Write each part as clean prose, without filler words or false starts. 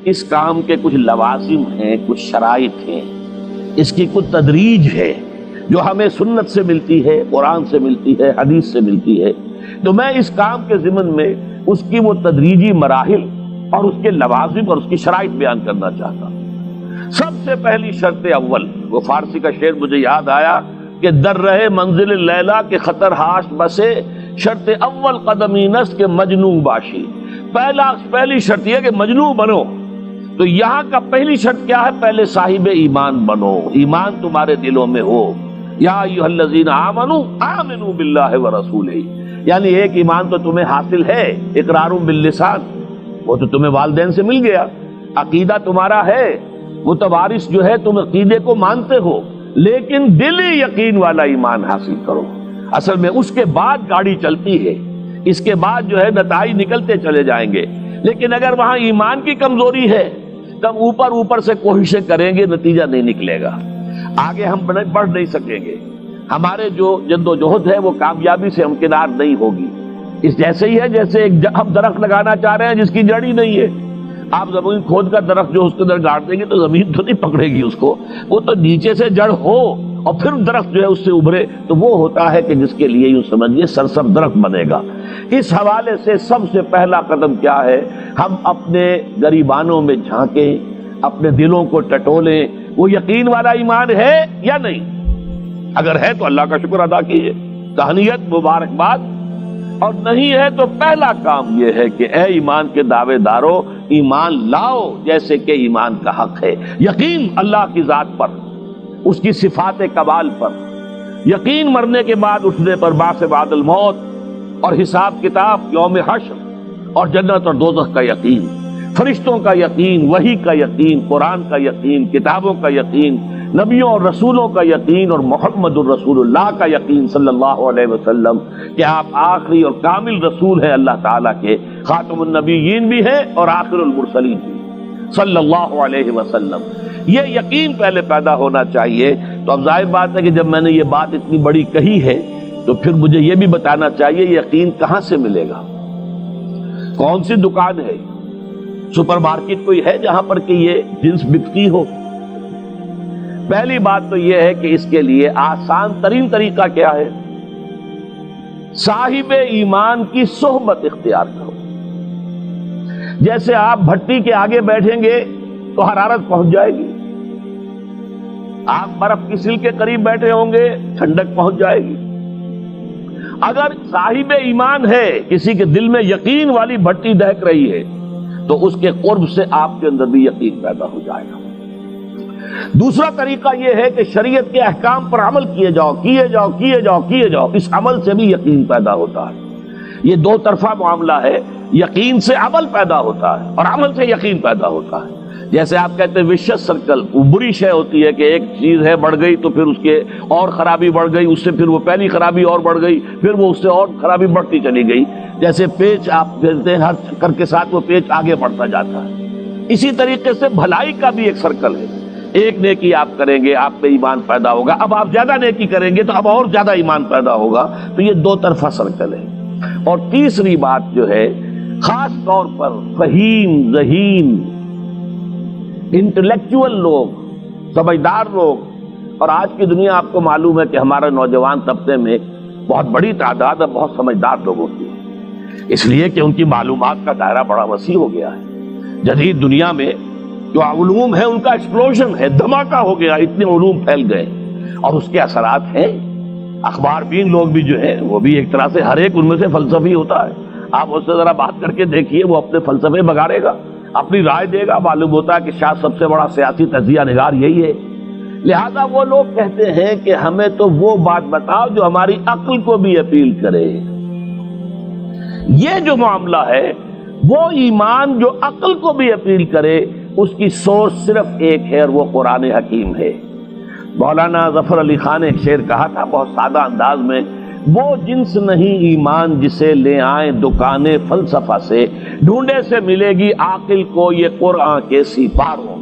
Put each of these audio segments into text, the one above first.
اس کام کے کچھ لوازم ہیں، کچھ شرائط ہیں، اس کی کچھ تدریج ہے جو ہمیں سنت سے ملتی ہے، قرآن سے ملتی ہے، حدیث سے ملتی ہے۔ تو میں اس کام کے ضمن میں اس کی وہ تدریجی مراحل اور اس کے لوازم اور اس کی شرائط بیان کرنا چاہتا ہوں۔ سب سے پہلی شرط اول، وہ فارسی کا شعر مجھے یاد آیا کہ در رہے منزل لیلا کے خطر ہاش بسے، شرط اول قدمی نست کے مجنوں باشی۔ پہلی شرط یہ کہ مجنوں بنو۔ تو یہاں کا پہلی شرط کیا ہے؟ پہلے صاحب ایمان بنو، ایمان تمہارے دلوں میں ہو۔ یا ایھا الذین آمنوا آمنوا باللہ ورسولہ، یعنی ایک ایمان تو تمہیں حاصل ہے، اقرار باللسان، وہ تو تمہیں والدین سے مل گیا، عقیدہ تمہارا ہے، متوارث جو ہے تم عقیدے کو مانتے ہو، لیکن دلی یقین والا ایمان حاصل کرو۔ اصل میں اس کے بعد گاڑی چلتی ہے، اس کے بعد جو ہے نتائج نکلتے چلے جائیں گے، لیکن اگر وہاں ایمان کی کمزوری ہے تب اوپر سے کوششیں کریں گے، نتیجہ نہیں نکلے گا، آگے ہم بڑھ نہیں سکیں گے، ہمارے جو جد و جہد ہے وہ کامیابی سے ہمکنار نہیں ہوگی۔ اس جیسے ہی ہے جیسے ہم درخت لگانا چاہ رہے ہیں جس کی جڑ ہی نہیں ہے، آپ زمین کھود کا درخت جو اس کے اندر گاڑ دیں گے تو زمین تو نہیں پکڑے گی اس کو، وہ تو نیچے سے جڑ ہو اور پھر درخت جو ہے اس سے ابھرے، تو وہ ہوتا ہے کہ جس کے لیے یوں سمجھیے سرسبز درخت بنے گا۔ اس حوالے سے سب سے پہلا قدم کیا ہے؟ ہم اپنے گریبانوں میں جھانکیں، اپنے دلوں کو ٹٹولیں، وہ یقین والا ایمان ہے یا نہیں؟ اگر ہے تو اللہ کا شکر ادا کیجیے، تہنیت، مبارکباد، اور نہیں ہے تو پہلا کام یہ ہے کہ اے ایمان کے دعوے دارو، ایمان لاؤ جیسے کہ ایمان کا حق ہے۔ یقین اللہ کی ذات پر، اس کی صفات کمال پر، یقین مرنے کے بعد اٹھنے پر، بعث بعد الموت اور حساب کتاب، یوم حشر اور جنت اور دوزخ کا یقین، فرشتوں کا یقین، وحی کا یقین، قرآن کا یقین، کتابوں کا یقین، نبیوں اور رسولوں کا یقین، اور محمد الرسول اللہ کا یقین صلی اللہ علیہ وسلم کہ آپ آخری اور کامل رسول ہیں اللہ تعالیٰ کے، خاتم النبیین بھی ہیں اور آخر المرسلین بھی صلی اللہ علیہ وسلم۔ یہ یقین پہلے پیدا ہونا چاہیے۔ تو اب ظاہر بات ہے کہ جب میں نے یہ بات اتنی بڑی کہی ہے تو پھر مجھے یہ بھی بتانا چاہیے یقین کہاں سے ملے گا، کون سی دکان ہے، سپر مارکیٹ کوئی ہے جہاں پر کہ یہ جنس بکتی ہو؟ پہلی بات تو یہ ہے کہ اس کے لیے آسان ترین طریقہ کیا ہے؟ صاحب ایمان کی صحبت اختیار کرو۔ جیسے آپ بھٹی کے آگے بیٹھیں گے تو حرارت پہنچ جائے گی، آپ برف کی سل کے قریب بیٹھے ہوں گے ٹھنڈک پہنچ جائے گی۔ اگر صاحب ایمان ہے، کسی کے دل میں یقین والی بھٹی دہک رہی ہے، تو اس کے قرب سے آپ کے اندر بھی یقین پیدا ہو جائے گا۔ دوسرا طریقہ یہ ہے کہ شریعت کے احکام پر عمل کیے جاؤ، کیے جاؤ، کیے جاؤ، کیے جاؤ، اس عمل سے بھی یقین پیدا ہوتا ہے۔ یہ دو طرفہ معاملہ ہے، یقین سے عمل پیدا ہوتا ہے اور عمل سے یقین پیدا ہوتا ہے۔ جیسے آپ کہتے ہیں وشیس سرکل، وہ بری شے ہوتی ہے کہ ایک چیز ہے بڑھ گئی تو پھر اس کے اور خرابی بڑھ گئی، اس سے پھر وہ پہلی خرابی اور بڑھ گئی، پھر وہ اس سے اور خرابی بڑھتی چلی گئی۔ جیسے پیچ آپ کہتے ہیں ہر چکر کے ساتھ وہ پیچ آگے بڑھتا جاتا ہے، اسی طریقے سے بھلائی کا بھی ایک سرکل ہے۔ ایک نیکی آپ کریں گے آپ میں ایمان پیدا ہوگا، اب آپ زیادہ نیکی کریں گے تو اب اور زیادہ ایمان پیدا ہوگا، تو یہ دو طرفہ سرکل ہے۔ اور تیسری بات جو ہے، خاص طور پر فہیم، ذہین، انٹلیکچوئل لوگ، سمجھدار لوگ، اور آج کی دنیا آپ کو معلوم ہے کہ ہمارے نوجوان طبقے میں بہت بڑی تعداد ہے بہت سمجھدار لوگوں کی، اس لیے کہ ان کی معلومات کا دائرہ بڑا وسیع ہو گیا ہے۔ جدید دنیا میں جو علوم ہے ان کا ایکسپلوژن ہے، دھماکہ ہو گیا، اتنے علوم پھیل گئے اور اس کے اثرات ہیں۔ اخبار بین لوگ بھی جو ہیں وہ بھی ایک طرح سے ہر ایک ان میں سے فلسفی ہوتا ہے، آپ اس سے ذرا بات کر کے دیکھیے، وہ اپنے فلسفے بگاڑے گا، اپنی رائے دے گا، معلوم ہوتا ہے کہ شاید سب سے بڑا سیاسی تجزیہ نگار یہی ہے۔ لہذا وہ لوگ کہتے ہیں کہ ہمیں تو وہ بات بتاؤ جو ہماری عقل کو بھی اپیل کرے۔ یہ جو معاملہ ہے وہ ایمان جو عقل کو بھی اپیل کرے، اس کی سورس صرف ایک ہے اور وہ قرآن حکیم ہے۔ مولانا ظفر علی خان نے ایک شعر کہا تھا بہت سادہ انداز میں، وہ جنس نہیں ایمان جسے لے آئیں دکانیں فلسفہ سے، ڈھونڈے سے ملے گی عاقل کو یہ قرآن کے سپاروں۔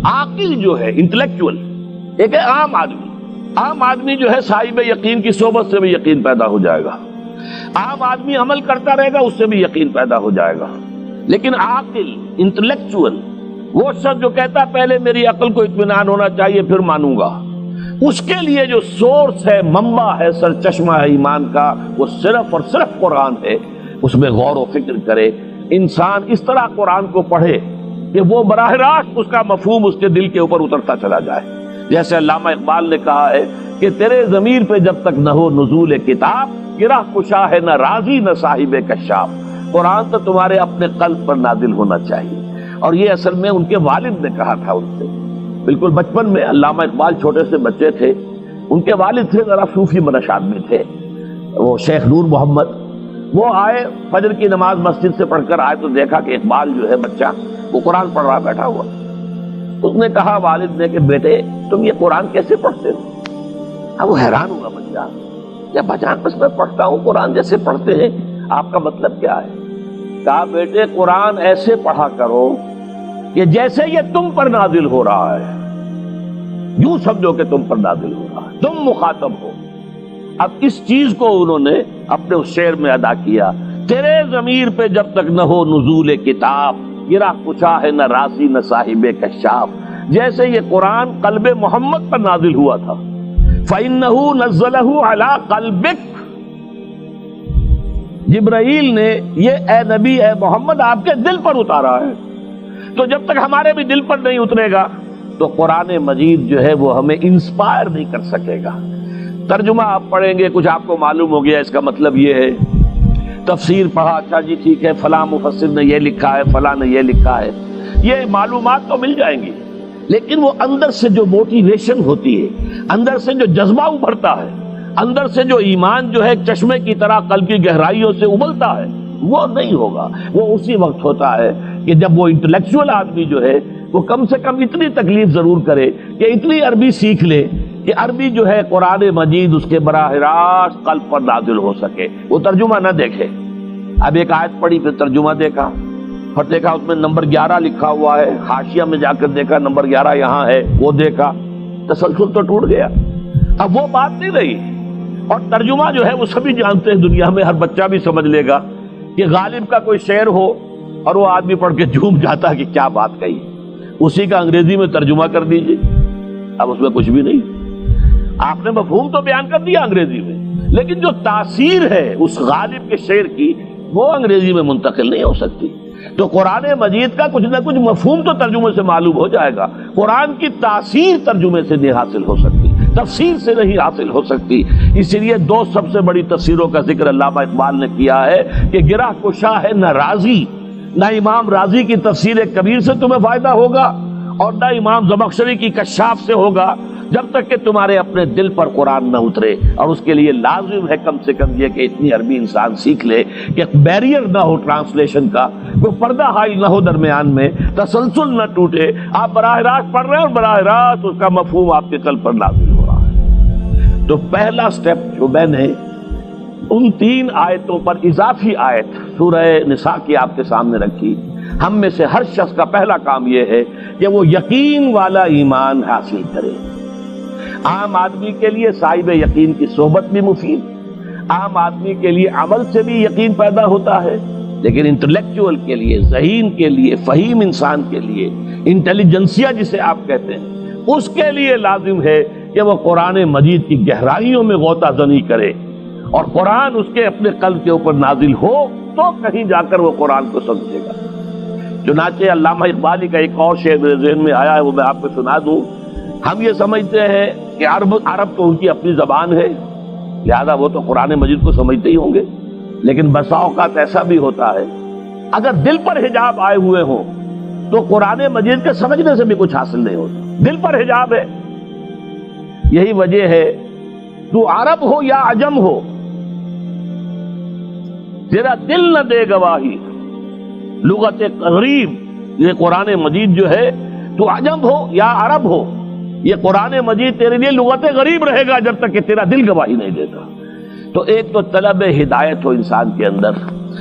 عاقل جو ہے انٹلیکچوئل، ایک ہے عام آدمی، عام آدمی جو ہے صاحب یقین کی صحبت سے بھی یقین پیدا ہو جائے گا، عام آدمی عمل کرتا رہے گا اس سے بھی یقین پیدا ہو جائے گا، لیکن عاقل، انٹلیکچوئل، وہ شخص جو کہتا ہے پہلے میری عقل کو اطمینان ہونا چاہیے پھر مانوں گا، اس کے لیے جو سورس ہے، منبع ہے، سرچشمہ ہے ایمان کا، وہ صرف اور صرف قرآن ہے۔ اس میں غور و فکر کرے، انسان اس طرح قرآن کو پڑھے کہ وہ براہ راست اس کا مفہوم اس کے دل کے اوپر اترتا چلا جائے۔ جیسے علامہ اقبال نے کہا ہے کہ تیرے ضمیر پہ جب تک نہ ہو نزول کتاب، گرہ کشا ہے نہ رازی نہ صاحب کشاف۔ قرآن تو تمہارے اپنے قلب پر نازل ہونا چاہیے۔ اور یہ اصل میں ان کے والد نے کہا تھا ان سے، بالکل بچپن میں۔ علامہ اقبال چھوٹے سے بچے تھے، ان کے والد تھے ذرا صوفی منش آدمی تھے، وہ شیخ نور محمد۔ وہ آئے فجر کی نماز مسجد سے پڑھ کر آئے تو دیکھا کہ اقبال جو ہے بچہ وہ قرآن پڑھ رہا بیٹھا ہوا۔ اس نے کہا والد نے کہ بیٹے تم یہ قرآن کیسے پڑھتے ہو؟ اب وہ حیران ہوا بچہ، یا بجان بس میں پڑھتا ہوں قرآن جیسے پڑھتے ہیں، آپ کا مطلب کیا ہے؟ کہا بیٹے قرآن ایسے پڑھا کرو کہ جیسے یہ تم پر نازل ہو رہا ہے، یوں سمجھو کہ تم پر نازل ہو رہا ہے، تم مخاطب ہو۔ اب اس چیز کو انہوں نے اپنے اس شعر میں ادا کیا، تیرے ضمیر پہ جب تک نہ ہو نزول کتاب، گرہ کشا ہے نہ راسی نہ صاحب کشاف۔ جیسے یہ قرآن قلب محمد پر نازل ہوا تھا، فَإِنَّهُ نَزَّلَهُ عَلَىٰ قَلْبِكَ، جبرائیل نے یہ اے نبی اے محمد آپ کے دل پر اتارا ہے۔ تو جب تک ہمارے بھی دل پر نہیں اترے گا تو قرآن مجید جو ہے وہ ہمیں انسپائر نہیں کر سکے گا۔ ترجمہ آپ پڑھیں گے، کچھ آپ کو معلوم ہو گیا اس کا مطلب یہ ہے، تفسیر پڑھا، اچھا جی ٹھیک ہے فلاں مفسر نے یہ لکھا ہے، فلاں نے یہ لکھا ہے، یہ معلومات تو مل جائیں گی، لیکن وہ اندر سے جو موٹیویشن ہوتی ہے، اندر سے جو جذبہ ابھرتا ہے، اندر سے جو ایمان جو ہے چشمے کی طرح قلب کی گہرائیوں سے ابلتا ہے، وہ نہیں ہوگا۔ وہ اسی وقت ہوتا ہے کہ جب وہ انٹلیکچوئل آدمی جو ہے وہ کم سے کم اتنی تکلیف ضرور کرے کہ اتنی عربی سیکھ لے کہ عربی جو ہے قرآن مجید اس کے براہ راست قلب پر نازل ہو سکے، وہ ترجمہ نہ دیکھے۔ اب ایک آیت پڑھی پھر ترجمہ دیکھا، پھر دیکھا اس میں نمبر 11 لکھا ہوا ہے، حاشیہ میں جا کر دیکھا نمبر 11 یہاں ہے، وہ دیکھا، تسلسل تو ٹوٹ گیا۔ اب وہ بات نہیں رہی۔ اور ترجمہ جو ہے وہ سبھی جانتے ہیں، دنیا میں ہر بچہ بھی سمجھ لے گا کہ غالب کا کوئی شعر ہو اور وہ آدمی پڑھ کے جھوم جاتا ہے کہ کیا بات کہی، اسی کا انگریزی میں ترجمہ کر دیجئے، اب اس میں کچھ بھی نہیں۔ آپ نے مفہوم تو بیان کر دیا انگریزی میں، لیکن جو تاثیر ہے اس غالب کے شعر کی وہ انگریزی میں منتقل نہیں ہو سکتی۔ تو قرآن مجید کا کچھ نہ کچھ مفہوم تو ترجمے سے معلوم ہو جائے گا، قرآن کی تاثیر ترجمے سے نہیں حاصل ہو سکتی، تفسیر سے نہیں حاصل ہو سکتی۔ اسی لیے دو سب سے بڑی تفسیروں کا ذکر علامہ اقبال نے کیا ہے کہ گرہ کشا ہے نہ رازی، نہ امام رازی کی تفسیر کبیر سے تمہیں فائدہ ہوگا اور نہ امام زمخشری کی کشاف سے ہوگا، جب تک کہ تمہارے اپنے دل پر قرآن نہ اترے۔ اور اس کے لیے لازم ہے کم سے کم یہ کہ اتنی عربی انسان سیکھ لے کہ بیریئر نہ ہو ٹرانسلیشن کا، کوئی پردہ حائل نہ ہو درمیان میں، تسلسل نہ ٹوٹے، آپ براہ راست پڑھ رہے ہیں اور براہ راست اس کا مفہوم آپ کے قلب پر نازل ہو رہا ہے۔ تو پہلا سٹیپ جو میں نے ان 3 آیتوں پر اضافی آیت سورہ نساء کی آپ کے سامنے رکھی، ہم میں سے ہر شخص کا پہلا کام یہ ہے کہ وہ یقین والا ایمان حاصل کرے۔ عام آدمی کے لیے صاحب یقین کی صحبت بھی مفید، عام آدمی کے لیے عمل سے بھی یقین پیدا ہوتا ہے، لیکن انٹلیکچوئل کے لیے، ذہین کے لیے، فہیم انسان کے لیے، انٹیلیجنسیا جسے آپ کہتے ہیں، اس کے لیے لازم ہے کہ وہ قرآن مجید کی گہرائیوں میں غوطہ زنی کرے اور قرآن اس کے اپنے قلب کے اوپر نازل ہو تو کہیں جا کر وہ قرآن کو سمجھے گا۔ چنانچہ علامہ اقبالی کا ایک اور شعر میرے ذہن میں آیا ہے، وہ میں آپ کو سنا دوں۔ ہم یہ سمجھتے ہیں کہ عرب تو ان کی اپنی زبان ہے، لہذا وہ تو قرآن مجید کو سمجھتے ہی ہوں گے، لیکن بسا اوقات ایسا بھی ہوتا ہے اگر دل پر حجاب آئے ہوئے ہوں تو قرآن مجید کے سمجھنے سے بھی کچھ حاصل نہیں ہوتا، دل پر حجاب ہے۔ یہی وجہ ہے تو عرب ہو یا عجم ہو، تیرا دل نہ دے گواہی، لغت غریب، یہ قرآن مجید جو ہے تو عجم ہو یا عرب ہو، یہ قرآن مجید تیرے لیے لغت غریب رہے گا جب تک کہ تیرا دل گواہی نہیں دیتا۔ تو ایک تو طلب ہدایت ہو انسان کے اندر،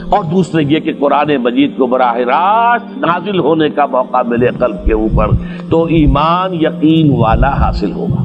اور دوسرے یہ کہ قرآن مجید کو براہ راست نازل ہونے کا موقع ملے قلب کے اوپر، تو ایمان یقین والا حاصل ہوگا۔